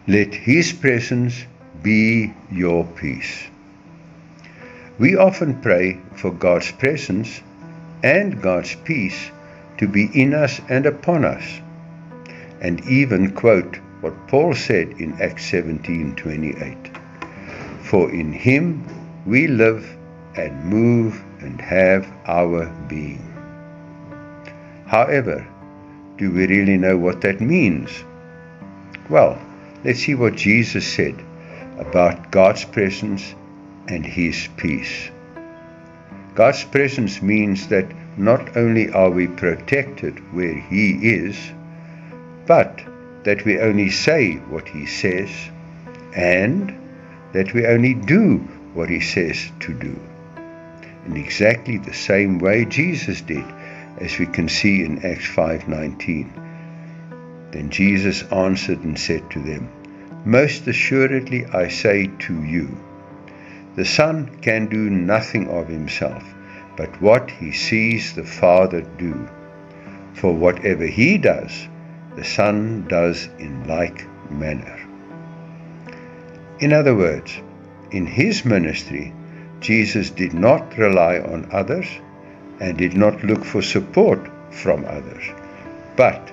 Let His presence be your peace. We often pray for God's presence and God's peace to be in us and upon us, and even quote what Paul said in Acts 17:28. For in Him we live and move and have our being. However, do we really know what that means? Well, let's see what Jesus said about God's presence and His peace. God's presence means that not only are we protected where He is, but that we only say what He says, and that we only do what He says to do. In exactly the same way Jesus did, as we can see in Acts 5:19. Then Jesus answered and said to them, Most assuredly I say to you, the Son can do nothing of Himself, but what He sees the Father do. For whatever He does, the Son does in like manner. In other words, in His ministry, Jesus did not rely on others and did not look for support from others, but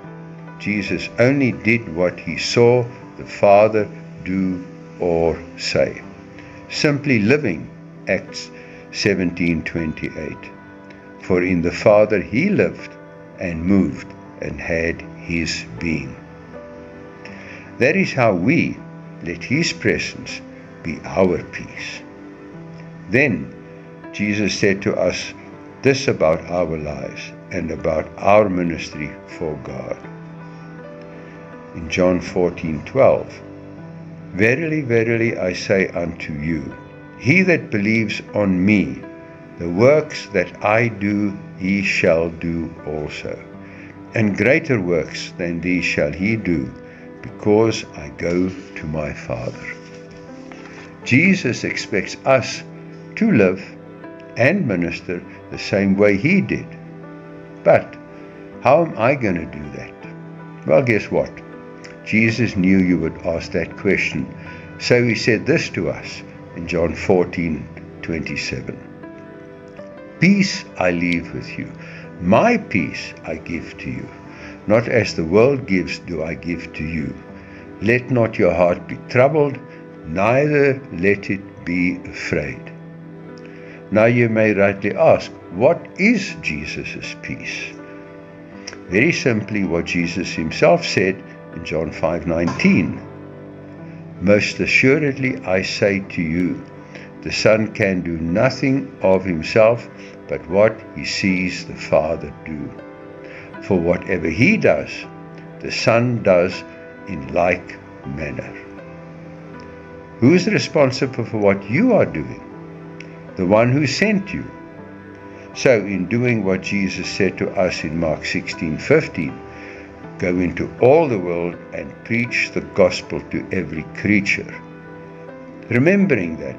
Jesus only did what He saw the Father do or say, simply living Acts 17:28. For in the Father He lived and moved and had His being. That is how we let His presence be our peace. Then Jesus said to us this about our lives and about our ministry for God. In John 14:12, Verily, verily, I say unto you, he that believes on me, the works that I do, he shall do also. And greater works than these shall he do, because I go to my Father. Jesus expects us to live and minister the same way He did. But how am I going to do that? Well, guess what? Jesus knew you would ask that question. So He said this to us in John 14:27. Peace I leave with you. My peace I give to you. Not as the world gives do I give to you. Let not your heart be troubled, neither let it be afraid. Now you may rightly ask, what is Jesus' peace? Very simply what Jesus Himself said in John 5:19. Most assuredly I say to you, the Son can do nothing of Himself but what He sees the Father do. For whatever He does, the Son does in like manner. Who is responsible for what you are doing? The one who sent you. So in doing what Jesus said to us in Mark 16:15, go into all the world and preach the gospel to every creature. Remembering that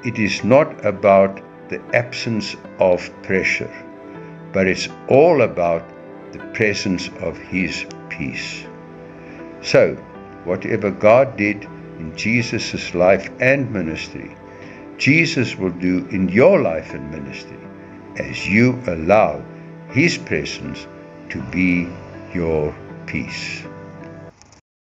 it is not about the absence of pressure, but it's all about the presence of His peace. So, whatever God did in Jesus' life and ministry, Jesus will do in your life and ministry as you allow His presence to be your peace.